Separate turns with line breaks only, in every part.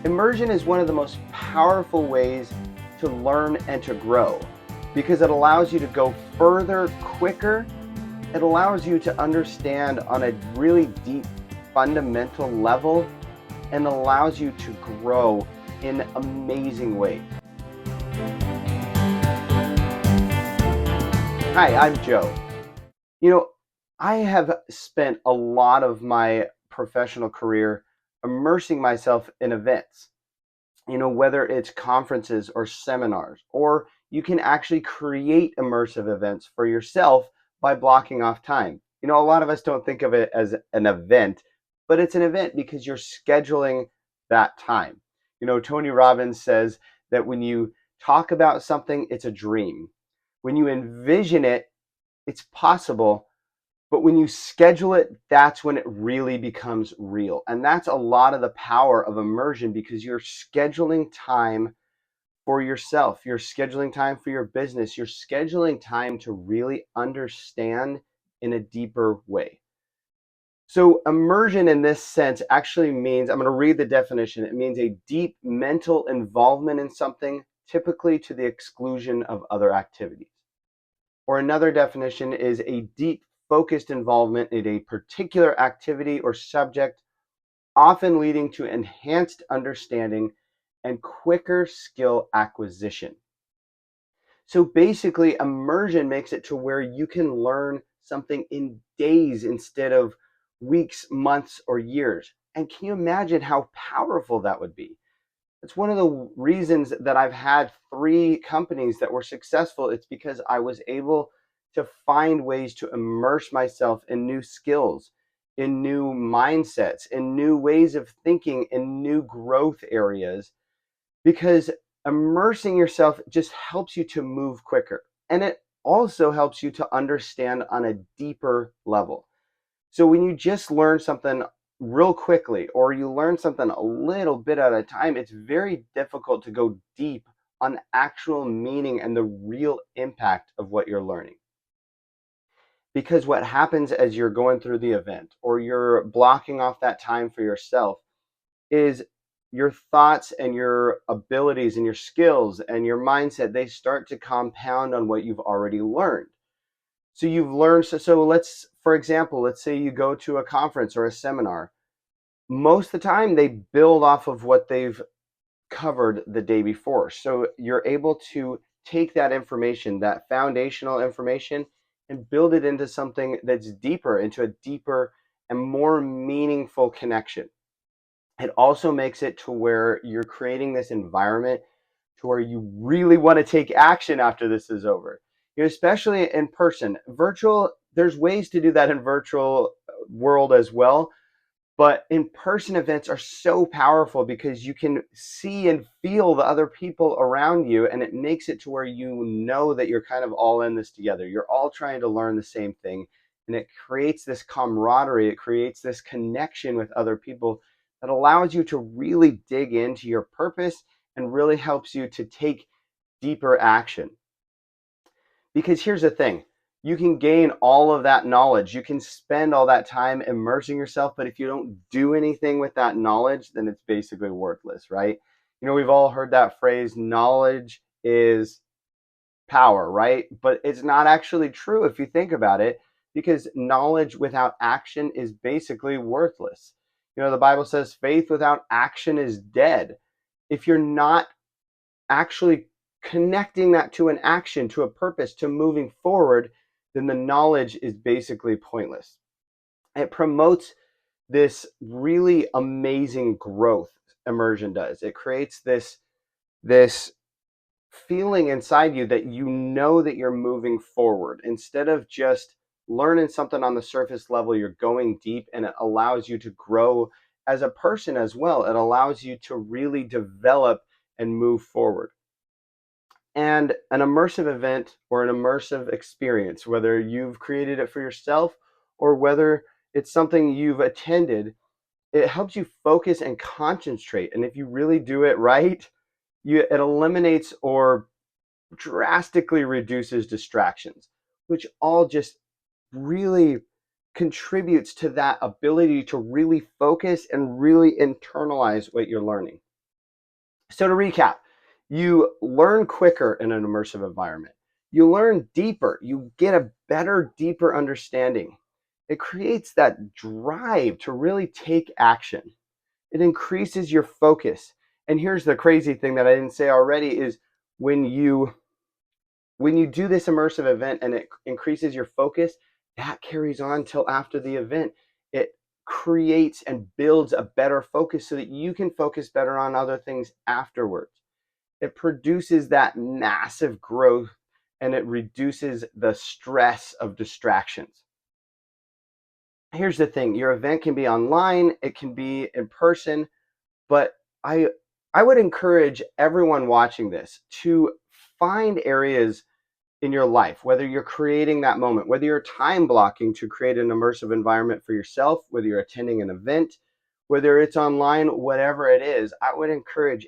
Immersion is one of the most powerful ways to learn and to grow because it allows you to go further quicker. It allows you to understand on a really deep fundamental level and allows you to grow in amazing ways. Hi, I'm Joe. You know, I have spent a lot of my professional career immersing myself in events. Whether it's conferences or seminars, or you can actually create immersive events for yourself by blocking off time. A lot of us don't think of it as an event, but it's an event because you're scheduling that time. Tony Robbins says that when you talk about something, it's a dream. When you envision it, it's possible, but when you schedule it, that's when it really becomes real. And that's a lot of the power of immersion because you're scheduling time for yourself. You're scheduling time for your business. You're scheduling time to really understand in a deeper way. So immersion in this sense actually means, I'm going to read the definition. It means a deep mental involvement in something, typically to the exclusion of other activities. Or another definition is a deep focused involvement in a particular activity or subject, often leading to enhanced understanding and quicker skill acquisition. So basically, immersion makes it to where you can learn something in days instead of weeks, months, or years. And can you imagine how powerful that would be? It's one of the reasons that I've had 3 companies that were successful. It's because I was able to find ways to immerse myself in new skills, in new mindsets, in new ways of thinking, in new growth areas, because immersing yourself just helps you to move quicker. And it also helps you to understand on a deeper level. So when you just learn something real quickly or you learn something a little bit at a time, it's very difficult to go deep on actual meaning and the real impact of what you're learning. Because what happens as you're going through the event or you're blocking off that time for yourself is your thoughts and your abilities and your skills and your mindset, they start to compound on what you've already learned. So you've learned, so let's, for example, let's say you go to a conference or a seminar. Most of the time they build off of what they've covered the day before. So you're able to take that information, that foundational information, and build it into something that's deeper, into a deeper and more meaningful connection. It also makes it to where you're creating this environment to where you really want to take action after this is over. Especially in person. Virtual, there's ways to do that in virtual world as well, but in-person events are so powerful because you can see and feel the other people around you, and it makes it to where you know that you're kind of all in this together. You're all trying to learn the same thing, and it creates this camaraderie. It creates this connection with other people that allows you to really dig into your purpose and really helps you to take deeper action. Because here's the thing, you can gain all of that knowledge. You can spend all that time immersing yourself, but if you don't do anything with that knowledge, then it's basically worthless, right? We've all heard that phrase, knowledge is power, right? But it's not actually true if you think about it, because knowledge without action is basically worthless. The Bible says faith without action is dead. If you're not actually connecting that to an action, to a purpose, to moving forward, then the knowledge is basically pointless. It promotes this really amazing growth. Immersion does. It creates this feeling inside you that you know that you're moving forward. Instead of just learning something on the surface level, you're going deep, and it allows you to grow as a person as well. It allows you to really develop and move forward. And an immersive event or an immersive experience, whether you've created it for yourself or whether it's something you've attended, it helps you focus and concentrate. And if you really do it right, it eliminates or drastically reduces distractions, which all just really contributes to that ability to really focus and really internalize what you're learning. So to recap, you learn quicker in an immersive environment. You learn deeper. You get a better, deeper understanding. It creates that drive to really take action. It increases your focus. And here's the crazy thing that I didn't say already is when you do this immersive event and it increases your focus, that carries on till after the event. It creates and builds a better focus so that you can focus better on other things afterwards. It produces that massive growth and it reduces the stress of distractions. Here's the thing, your event can be online, it can be in person, but I I would encourage everyone watching this to find areas in your life, whether you're creating that moment, whether you're time blocking to create an immersive environment for yourself, whether you're attending an event, whether it's online, whatever it is, I would encourage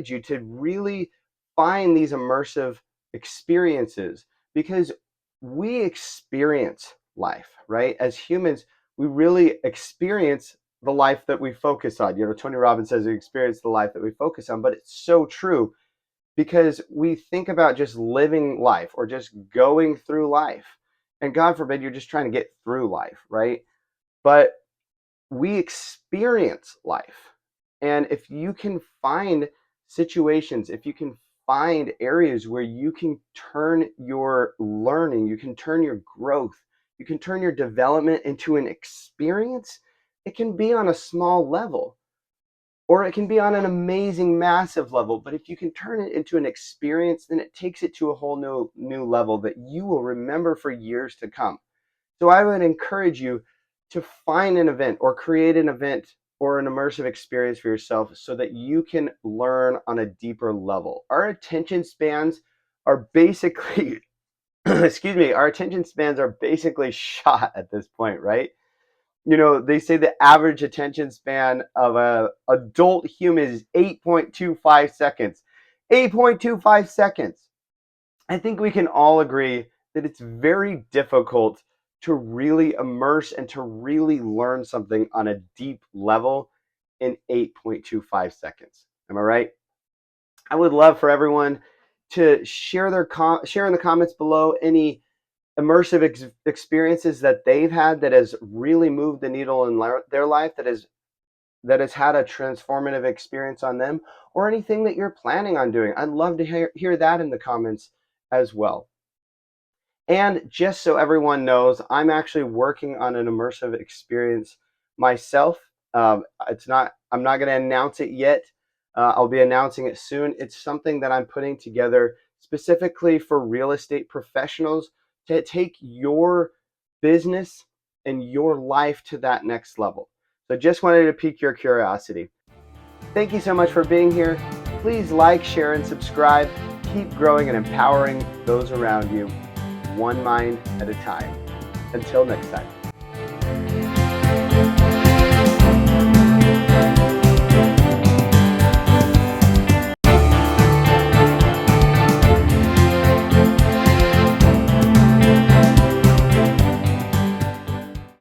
you to really find these immersive experiences because we experience life, right? As humans, we really experience the life that we focus on. Tony Robbins says we experience the life that we focus on, but it's so true because we think about just living life or just going through life. And God forbid you're just trying to get through life, right? But we experience life. And if you can find situations, if you can find areas where you can turn your learning, you can turn your growth, you can turn your development into an experience, it can be on a small level or it can be on an amazing massive level, but if you can turn it into an experience, then it takes it to a whole new level that you will remember for years to come. So I would encourage you to find an event or create an event or an immersive experience for yourself so that you can learn on a deeper level. Our attention spans are basically excuse me, our attention spans are basically shot at this point, right? They say the average attention span of a adult human is 8.25 seconds. 8.25 seconds. I think we can all agree that it's very difficult to really immerse and to really learn something on a deep level in 8.25 seconds. Am I right? I would love for everyone to share share in the comments below any immersive experiences that they've had that has really moved the needle in their life, that has had a transformative experience on them, or anything that you're planning on doing. I'd love to hear that in the comments as well. And just so everyone knows, I'm actually working on an immersive experience myself. I'm not going to announce it yet. I'll be announcing it soon. It's something that I'm putting together specifically for real estate professionals to take your business and your life to that next level. So just wanted to pique your curiosity. Thank you so much for being here. Please like, share, and subscribe. Keep growing and empowering those around you, one mind at a time. Until next time.